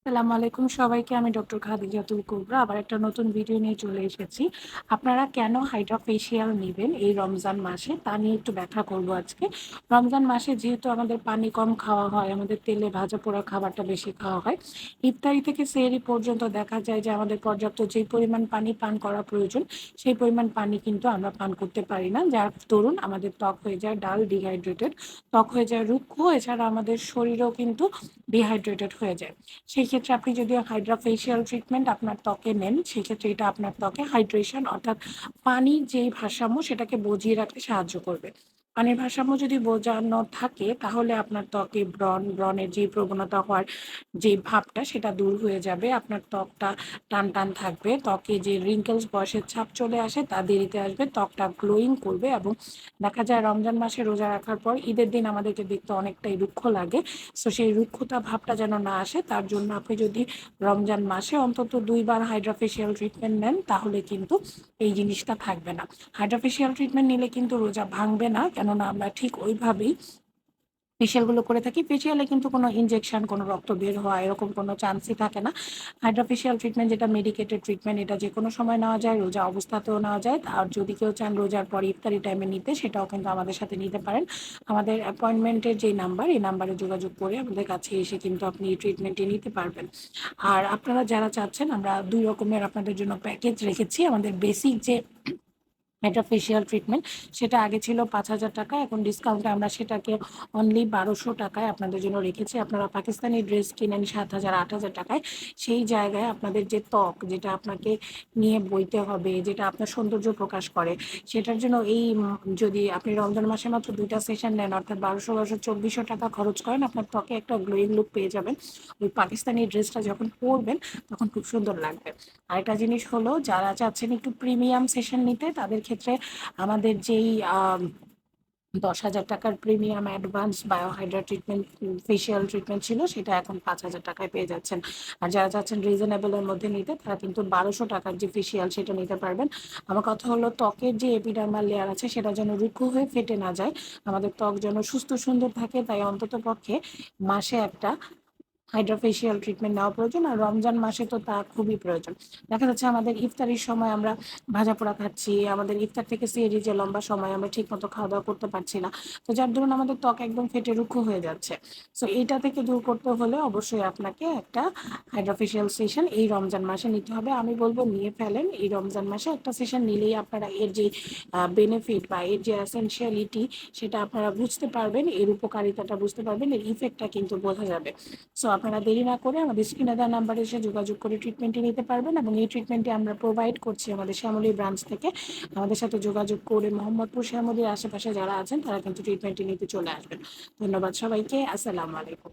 আসসালামু আলাইকুম সবাইকে। আমি ডক্টর খাদিজাতুল কুবরা আবার একটা নতুন ভিডিও নিয়ে চলে এসেছি। আপনারা কেন হাইড্রা ফেসিয়াল নিবেন এই রমজান মাসে তা নিয়ে একটু ব্যাখ্যা করব আজকে। রমজান মাসে যেহেতু আমাদের পানি কম খাওয়া হয়, আমাদের তেলে ভাজা পোড়া খাবারটা বেশি খাওয়া হয়। ইফতারি থেকে সেহরি পর্যন্ত দেখা যায় যে আমাদের পর্যাপ্ত যেই পরিমাণ পানি পান করা প্রয়োজন সেই পরিমাণ পানি কিন্তু আমরা পান করতে পারি না। যার দরুন আমাদের ত্বক হয়ে যায় ডাল, ডিহাইড্রেটেড, ত্বক হয়ে যায় রুক্ষ, এছাড়া আমাদের শরীরেও কিন্তু ডিহাইড্রেটেড হয়ে যায়। সেই ক্ষেত্রে আপনি যদি হাইড্রা ফেসিয়াল ট্রিটমেন্ট আপনার ত্বকে নেন, সেক্ষেত্রে এটা আপনার ত্বকে হাইড্রেশন অর্থাৎ পানির যেই ভারসাম্য সেটাকে বজিয়ে রাখতে সাহায্য করবে। পানির ভারসাম্য যদি বোঝানো থাকে তাহলে আপনার ত্বকে ব্রণের যে প্রবণতা হওয়ার যে ভাবটা সেটা দূর হয়ে যাবে। আপনার ত্বকটা টান টান থাকবে, ত্বকে যে রিঙ্কেলস বয়সের ছাপ চলে আসে তা দেরিতে আসবে, ত্বকটা গ্লোয়িং করবে। এবং দেখা যায় রমজান মাসে রোজা রাখার পর ঈদের দিন আমাদেরকে দেখতে অনেকটাই রুক্ষ লাগে। সো সেই রুক্ষতা ভাবটা যেন না আসে তার জন্য আপনি যদি রমজান মাসে অন্তত ২ বার হাইড্রা ফেসিয়াল ট্রিটমেন্ট নেন তাহলে কিন্তু এই জিনিসটা থাকবে না। হাইড্রা ফেসিয়াল ট্রিটমেন্ট নিলে কিন্তু রোজা ভাঙবে না, কেননা আমরা ঠিক ওইভাবেই ফেসিয়ালগুলো করে থাকি। ফেসিয়ালে কিন্তু কোনো ইনজেকশন, কোনো রক্ত বের হওয়া এরকম কোনো চান্সই থাকে না। হাইড্রা ফেসিয়াল ট্রিটমেন্ট যেটা মেডিকেটেড ট্রিটমেন্ট, এটা যেকোনো সময় নেওয়া যায়, রোজা অবস্থাতেও নেওয়া যায়। আর যদি কেউ চান রোজার পর ইফতারি টাইমে নিতে, সেটাও কিন্তু আমাদের সাথে নিতে পারেন। আমাদের অ্যাপয়েন্টমেন্টের যেই নাম্বার, এই নাম্বারে যোগাযোগ করে আমাদের কাছে এসে কিন্তু আপনি এই ট্রিটমেন্টটি নিতে পারবেন। আর আপনারা যারা চাচ্ছেন, আমরা ২ রকমের আপনাদের জন্য প্যাকেজ রেখেছি। আমাদের বেসিক যে এটা ফেসিয়াল ট্রিটমেন্ট সেটা আগে ছিল ৫,০০০ টাকা, এখন ডিসকাউন্টে আমরা সেটাকে অনলি ১২০০ টাকায় আপনাদের জন্য রেখেছি। আপনারা পাকিস্তানি ড্রেস কিনেন ৭,০০০ ৮,০০০ টাকায়, সেই জায়গায় আপনাদের যে ত্বক, যেটা আপনাকে নিয়ে বইতে হবে, যেটা আপনার সৌন্দর্য প্রকাশ করে, সেটার জন্য এই যদি আপনি রমজান মাসে মাত্র ২ টা সেশন নেন, অর্থাৎ ১২০০ ২৪০০ টাকা খরচ করেন, আপনার ত্বকে একটা গ্লোয়িং লুক পেয়ে যাবেন। ওই পাকিস্তানি ড্রেসটা যখন পরবেন তখন খুব সুন্দর লাগবে। আরেকটা জিনিস হলো, যারা চাচ্ছেন একটু প্রিমিয়াম সেশন নিতে তাদের ক্ষেত্রে আমাদের যেই ১০,০০০ টাকার premium advance biohydra treatment facial treatment ছিল, সেটা এখন ৫,০০০ টাকায় পেয়ে যাচ্ছেন। আর যারা চাচ্ছেন রিজনেবলের মধ্যে নিতে, তারা কিন্তু ১২০০ টাকার যে ফেসিয়াল সেটা নিতে পারবেন। আমার কথা হলো, ত্বকের যে এপিডার্মাল লেয়ার আছে সেটা যেন রুক্ষ হয়ে ফেটে না যায়, আমাদের ত্বক যেন সুস্থ সুন্দর থাকে, তাই অন্তত পক্ষে মাসে একটা হাইড্রা ফেসিয়াল ট্রিটমেন্ট নেওয়া প্রয়োজন। আর রমজান মাসে তো তা খুবই প্রয়োজন। দেখা যাচ্ছে আমাদের ইফতারির সময় আমরা ভাজাপোড়া খাচ্ছি, আমাদের ইফতার থেকে সেহরির যে লম্বা সময় আমরা ঠিকমতো খাওয়া দাওয়া করতে পারছি না। তো যার দরুন আমাদের ত্বক একদম ফেটে রুক্ষ হয়ে যাচ্ছে। সো এইটা থেকে দূর করতে হলে অবশ্যই আপনাকে একটা হাইড্রা ফেসিয়াল সেশন এই রমজান মাসে নিতে হবে। আমি বলব নিয়ে ফেলেন। এই রমজান মাসে একটা সেশন নিলেই আপনারা এর যে বেনিফিট বা এর যে এসেনশিয়ালিটি সেটা আপনারা বুঝতে পারবেন, এর উপকারিতাটা বুঝতে পারবেন, এর ইফেক্টটা কিন্তু বোঝা যাবে। সো আপনারা দেরি না করে আমাদের স্ক্রিনে দেওয়া নাম্বারে এসে যোগাযোগ করে ট্রিটমেন্টটি নিতে পারবেন। এবং এই ট্রিটমেন্টটি আমরা প্রোভাইড করছি আমাদের শ্যামলী ব্রাঞ্চ থেকে। আমাদের সাথে যোগাযোগ করে মোহাম্মদপুর শ্যামলীর আশেপাশে যারা আছেন তারা কিন্তু ট্রিটমেন্টটি নিতে চলে আসবেন। ধন্যবাদ সবাইকে। আসসালামু আলাইকুম।